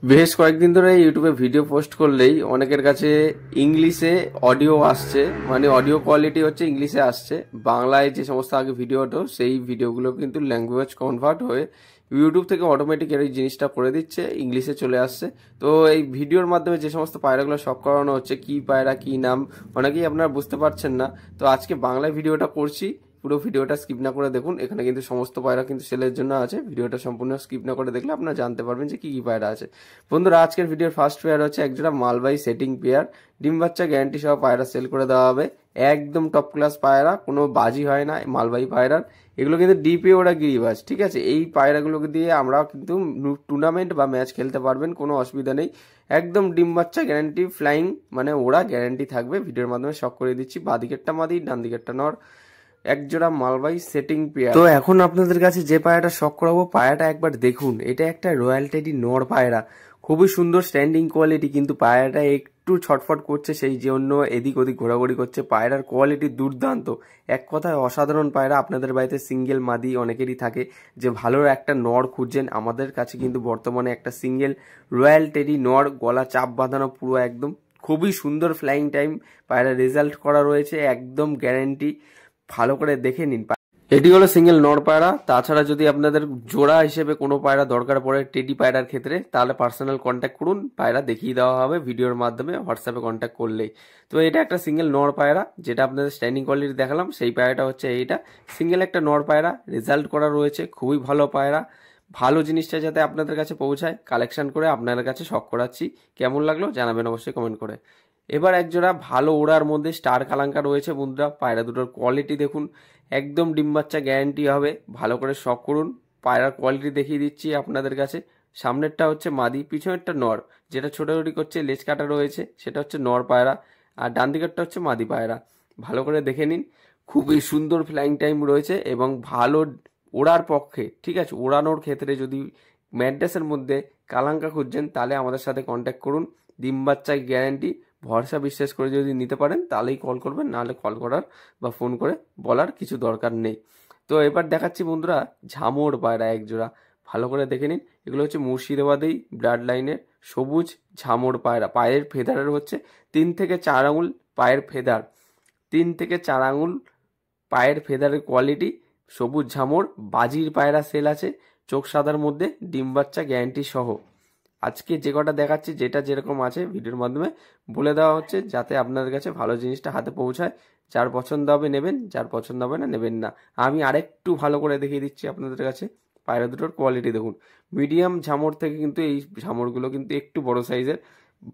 বেশ কয়েকদিন ধরে ইউটিউবে ভিডিও পোস্ট করলেই অনেকের কাছে ইংলিশে অডিও আসছে, মানে অডিও কোয়ালিটি হচ্ছে ইংলিশে আসছে। বাংলায় যে সমস্ত আগে ভিডিও হতো সেই ভিডিওগুলো কিন্তু ল্যাঙ্গুয়েজ কনভার্ট হয়ে ইউটিউব থেকে অটোমেটিক এই জিনিসটা করে দিচ্ছে, ইংলিশে চলে আসছে। তো এই ভিডিওর মাধ্যমে যে সমস্ত পায়রাগুলো শখ করানো হচ্ছে, কি পায়রা কি নাম অনেকেই আপনারা বুঝতে পারছেন না। তো আজকে বাংলায় ভিডিওটা করছি, পুরো ভিডিওটা স্কিপ না করে দেখুন। এখানে কিন্তু সমস্ত পায়রা কিন্তু সেলের জন্য আছে, ভিডিওটা সম্পূর্ণ স্কিপ না করে দেখলে আপনারা জানতে পারবেন যে কি কি পায়রা আছে। বন্ধুরা, আজকের ভিডিওর ফার্স্ট পেয়ার হচ্ছে একজোড়া মালবাহী সেটিং পেয়ার, ডিম বাচ্চা গ্যারান্টি সহ পায়রা সেল করে দেওয়া হবে। একদম টপ ক্লাস পায়রা, কোনো বাজি হয় না মালবাহী পায়রার। এগুলো কিন্তু ডিপে ওরা গিরিবাজ, ঠিক আছে। এই পায়রাগুলোকে দিয়ে আমরা কিন্তু টুর্নামেন্ট বা ম্যাচ খেলতে পারবেন, কোনো অসুবিধা নেই। একদম ডিম বাচ্চা গ্যারান্টি, ফ্লাইং মানে ওরা গ্যারান্টি থাকবে। ভিডিওর মাধ্যমে শখ করে দিচ্ছি। বাদিকেরটা মাদি, ডান দিকেরটা নর, একজোড়া মালবাহী সেটিং পেয়ার। তো এখন আপনাদের কাছে যে পায়রাটা শখ করাবো, পায়রাটা একবার দেখুন। এটা একটা রয়্যাল টেডি নর পায়রা, খুবই সুন্দর স্ট্যান্ডিং কোয়ালিটি, কিন্তু পায়রাটা একটু ছটফট করছে, সেই জন্য এদিক ওদিক ঘোরাঘুরি করছে। পায়রার কোয়ালিটি দুর্দান্ত, এক কথায় অসাধারণ পায়রা। আপনাদের বাড়িতে সিঙ্গেল মাদি অনেকেরই থাকে, যে ভালো একটা নর খুঁজছেন। আমাদের কাছে কিন্তু বর্তমানে একটা সিঙ্গেল রয়্যাল টেডি নর, গলা চাপ বাঁধানো, পুরো একদম খুবই সুন্দর ফ্লাইং টাইম পায়রা রেজাল্ট করা রয়েছে, একদম গ্যারান্টি। ভালো করে দেখে নিন। এটি হলো সিঙ্গেল নর পায়রা। তাছাড়া যদি আপনাদের জোড়া হিসেবে কোনো পায়রা দরকার পড়ে টেডি পায়রার ক্ষেত্রে, তাহলে পার্সোনাল কন্ট্যাক্ট করুন, পায়রা দেখিয়ে দেওয়া হবে ভিডিওর মাধ্যমে, হোয়াটসঅ্যাপে কন্ট্যাক্ট করলেই। তো এটা একটা সিঙ্গেল নর পায়রা, যেটা আপনাদের স্ট্যান্ডিং কোয়ালিটি দেখালাম, সেই পায়রাটা হচ্ছে এইটা। সিঙ্গেল একটা নর পায়রা, রেজাল্ট করা রয়েছে, খুবই ভালো পায়রা। ভালো জিনিসটা যাতে আপনাদের কাছে পৌঁছায়, কালেকশন করে আপনাদের কাছে শখ করাচ্ছি। কেমন লাগলো জানাবেন অবশ্যই কমেন্ট করে। এবার একজোড়া ভালো ওড়ার মধ্যে স্টার কালাঙ্কা রয়েছে বন্ধুরা। পায়রা দুটোর কোয়ালিটি দেখুন, একদম ডিম বাচ্চা গ্যারান্টি হবে। ভালো করে শখ করুন। পায়রার কোয়ালিটি দেখিয়ে দিচ্ছি আপনাদের কাছে। সামনেরটা হচ্ছে মাদি, পিছনেরটা নর। যেটা ছোটাছুটি করছে, লেজ কাটা রয়েছে, সেটা হচ্ছে নর পায়রা। আর ডান দিকেরটা হচ্ছে মাদি পায়রা। ভালো করে দেখে নিন। খুবই সুন্দর ফ্লাইং টাইম রয়েছে এবং ভালো ওড়ার পক্ষে, ঠিক আছে। ওড়ানোর ক্ষেত্রে যদি ম্যাড্রাসের মধ্যে কালাঙ্কা খুঁজছেন, তাহলে আমাদের সাথে কন্ট্যাক্ট করুন। ডিম বাচ্চায় গ্যারান্টি, ভরসা বিশ্বাস করে যদি নিতে পারেন তাহলেই কল করবেন, নাহলে কল করার বা ফোন করে বলার কিছু দরকার নেই। তো এবার দেখাচ্ছি বন্ধুরা ঝামর পায়রা একজোড়া। ভালো করে দেখে নিন। এগুলো হচ্ছে মুর্শিদাবাদেই ব্লাড লাইনের সবুজ ঝামর পায়রা। পায়ের ফেদারের হচ্ছে 3 থেকে 4 আঙুল পায়ের ফেদার, 3 থেকে 4 আঙুল পায়ের ফেদারের কোয়ালিটি। সবুজ ঝামর, বাজির পায়রা সেল আছে, চোখ সাদার মধ্যে, ডিম বাচ্চা গ্যারান্টি সহ। আজকে যে কটা দেখাচ্ছি, যেটা যেরকম আছে ভিডিওর মাধ্যমে বলে দেওয়া হচ্ছে, যাতে আপনাদের কাছে ভালো জিনিসটা হাতে পৌঁছায়। যার পছন্দ হবে নেবেন, যার পছন্দ হবে না নেবেন না। আমি আরেকটু ভালো করে দেখিয়ে দিচ্ছি আপনাদের কাছে। পায়রা দুটোর কোয়ালিটি দেখুন। মিডিয়াম ঝামর থেকে কিন্তু এই ঝামরগুলো কিন্তু একটু বড় সাইজের,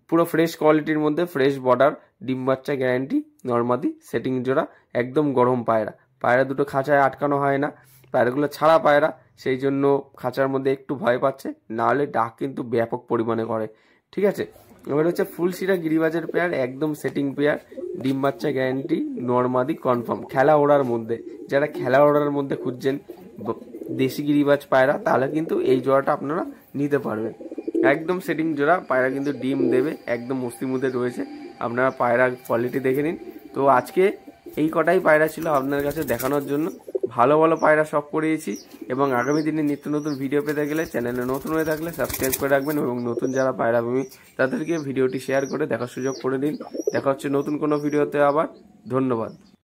পুরো ফ্রেশ কোয়ালিটির মধ্যে, ফ্রেশ বর্ডার, ডিম বাচ্চা গ্যারান্টি, নর্মাদি সেটিং জোড়া, একদম গরম পায়রা। পায়রা দুটো খাঁচায় আটকানো হয় না, পায়রাগুলো ছাড়া পায়রা, সেই জন্য খাঁচার মধ্যে একটু ভয় পাচ্ছে, নাহলে ডাক কিন্তু ব্যাপক পরিমাণে করে, ঠিক আছে। এবার হচ্ছে ফুলশিরা গিরিবাজের পেয়ার, একদম সেটিং পেয়ার, ডিম বাচ্চা গ্যারান্টি, নর্মাদি কনফার্ম। খেলা ওড়ার মধ্যে, যারা খেলা ওড়ার মধ্যে খুঁজছেন দেশি গিরিবাজ পায়রা, তাহলে কিন্তু এই জোড়াটা আপনারা নিতে পারবেন। একদম সেটিং জোড়া, পায়রা কিন্তু ডিম দেবে, একদম মস্তিমুদে রয়েছে। আপনারা পায়রার কোয়ালিটি দেখে নিন। তো আজকে এই কটাই পায়রা ছিল আপনার কাছে দেখানোর জন্য। ভালো ভালো পায়রা শখ করিয়েছি, এবং আগামী দিনে নিত্য নতুন ভিডিও পেতে গেলে চ্যানেলে নতুন হয়ে থাকলে সাবস্ক্রাইব করে রাখবেন, এবং নতুন যারা পায়রা প্রেমী তাদেরকে ভিডিওটি শেয়ার করে দেখার সুযোগ করে দিন। দেখা হচ্ছে নতুন কোনো ভিডিওতে আবার। ধন্যবাদ।